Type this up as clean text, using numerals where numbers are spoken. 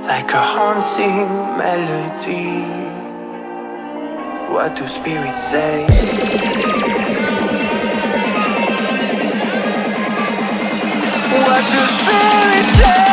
like a haunting melody. What do spirits say? What do spirits say?